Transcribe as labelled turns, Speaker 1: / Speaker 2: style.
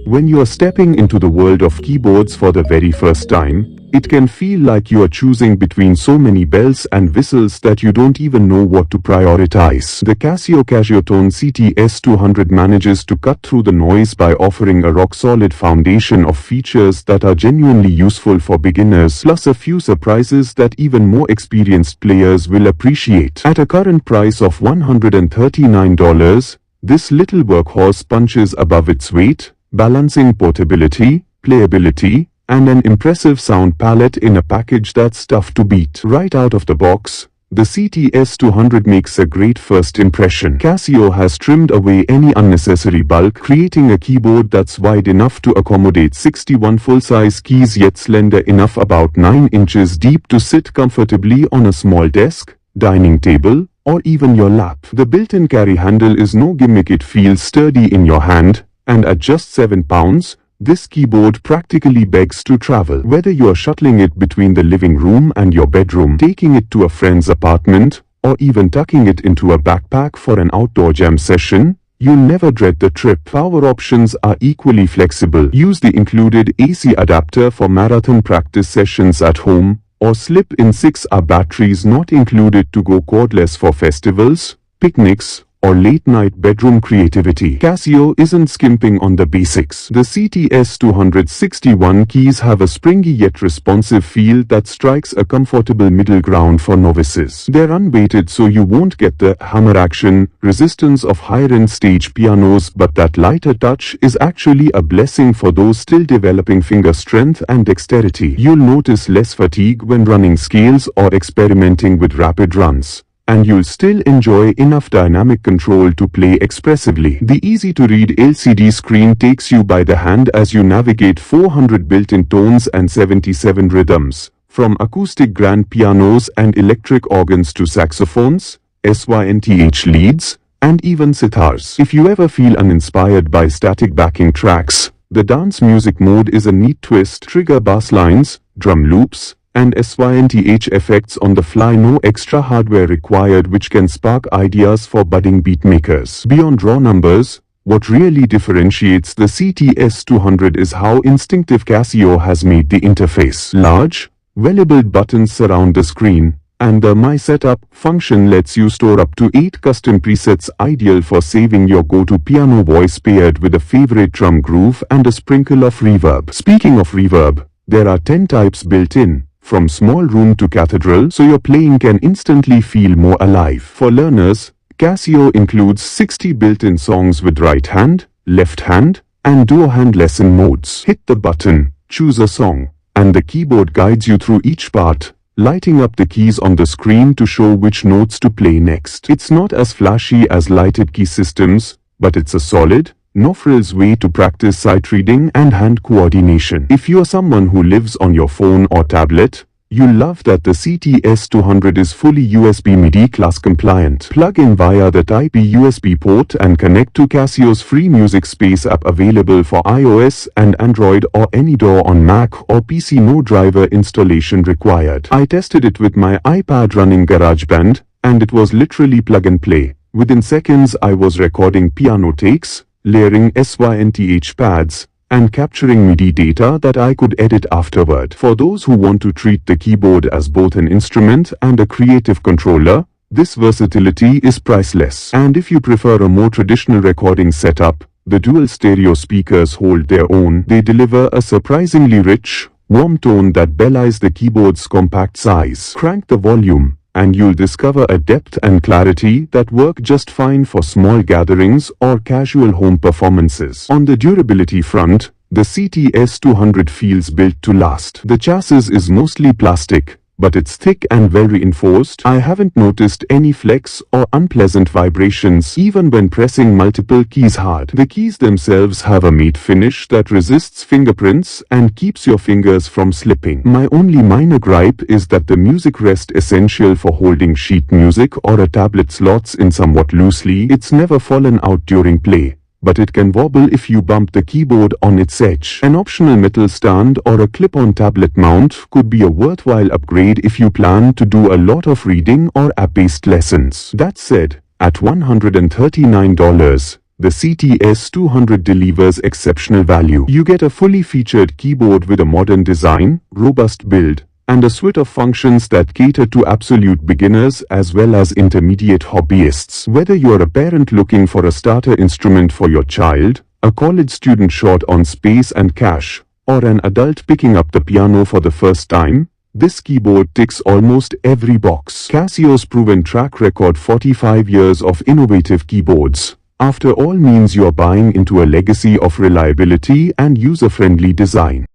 Speaker 1: When you are stepping into the world of keyboards for the very first time, it can feel like you are choosing between so many bells and whistles that you don't even know what to prioritize. The Casio Casiotone CT-S200 manages to cut through the noise by offering a rock-solid foundation of features that are genuinely useful for beginners, plus a few surprises that even more experienced players will appreciate. At a current price of $139, this little workhorse punches above its weight, balancing portability, playability, and an impressive sound palette in a package that's tough to beat. Right out of the box, the CT-S200 makes a great first impression. Casio has trimmed away any unnecessary bulk, creating a keyboard that's wide enough to accommodate 61 full-size keys yet slender enough about 9 inches deep to sit comfortably on a small desk, dining table, or even your lap. The built-in carry handle is no gimmick, it feels sturdy in your hand, and at just 7 pounds, this keyboard practically begs to travel. Whether you are shuttling it between the living room and your bedroom, taking it to a friend's apartment, or even tucking it into a backpack for an outdoor jam session, you'll never dread the trip. Power options are equally flexible. Use the included AC adapter for marathon practice sessions at home, or slip in 6-hour batteries not included to go cordless for festivals, picnics, or late-night bedroom creativity. Casio isn't skimping on the basics. The CT-S200 61 keys have a springy yet responsive feel that strikes a comfortable middle ground for novices. They're unweighted, so you won't get the hammer action resistance of higher-end stage pianos, but that lighter touch is actually a blessing for those still developing finger strength and dexterity. You'll notice less fatigue when running scales or experimenting with rapid runs, and you'll still enjoy enough dynamic control to play expressively. The easy-to-read LCD screen takes you by the hand as you navigate 400 built-in tones and 77 rhythms, from acoustic grand pianos and electric organs to saxophones, synth leads, and even sitars. If you ever feel uninspired by static backing tracks, the dance music mode is a neat twist. Trigger bass lines, drum loops, and synth effects on the fly. No extra hardware required, which can spark ideas for budding beatmakers. Beyond raw numbers, what really differentiates the CT-S200 is how instinctive Casio has made the interface. Large, well-labeled buttons surround the screen, and the My Setup function lets you store up to 8 custom presets, ideal for saving your go-to piano voice paired with a favorite drum groove and a sprinkle of reverb. Speaking of reverb, there are 10 types built in, from small room to cathedral, so your playing can instantly feel more alive. For learners, Casio includes 60 built-in songs with right hand, left hand, and duo hand lesson modes. Hit the button, choose a song, and the keyboard guides you through each part, lighting up the keys on the screen to show which notes to play next. It's not as flashy as lighted key systems, but it's a solid, no-frills way to practice sight reading and hand coordination. If you're someone who lives on your phone or tablet, you'll love that the CT-S200 is fully USB MIDI class compliant. Plug in via the Type-B USB port and connect to Casio's free Music Space app, available for iOS and Android or any DAW on Mac or PC. No driver installation required. I tested it with my iPad running GarageBand, and it was literally plug and play. Within seconds I was recording piano takes, layering synth pads, and capturing MIDI data that I could edit afterward. For those who want to treat the keyboard as both an instrument and a creative controller, this versatility is priceless. And if you prefer a more traditional recording setup, the dual stereo speakers hold their own. They deliver a surprisingly rich, warm tone that belies the keyboard's compact size. Crank the volume, and you'll discover a depth and clarity that work just fine for small gatherings or casual home performances. On the durability front, the CT-S200 feels built to last. The chassis is mostly plastic, but it's thick and well reinforced. I haven't noticed any flex or unpleasant vibrations even when pressing multiple keys hard. The keys themselves have a matte finish that resists fingerprints and keeps your fingers from slipping. My only minor gripe is that the music rest, essential for holding sheet music or a tablet, slots in somewhat loosely. It's never fallen out during play, but it can wobble if you bump the keyboard on its edge. An optional metal stand or a clip-on tablet mount could be a worthwhile upgrade if you plan to do a lot of reading or app-based lessons. That said, at $139, the CT-S200 delivers exceptional value. You get a fully featured keyboard with a modern design, robust build, and a suite of functions that cater to absolute beginners as well as intermediate hobbyists. Whether you're a parent looking for a starter instrument for your child, a college student short on space and cash, or an adult picking up the piano for the first time, this keyboard ticks almost every box. Casio's proven track record, 45 years of innovative keyboards, after all, means you're buying into a legacy of reliability and user-friendly design.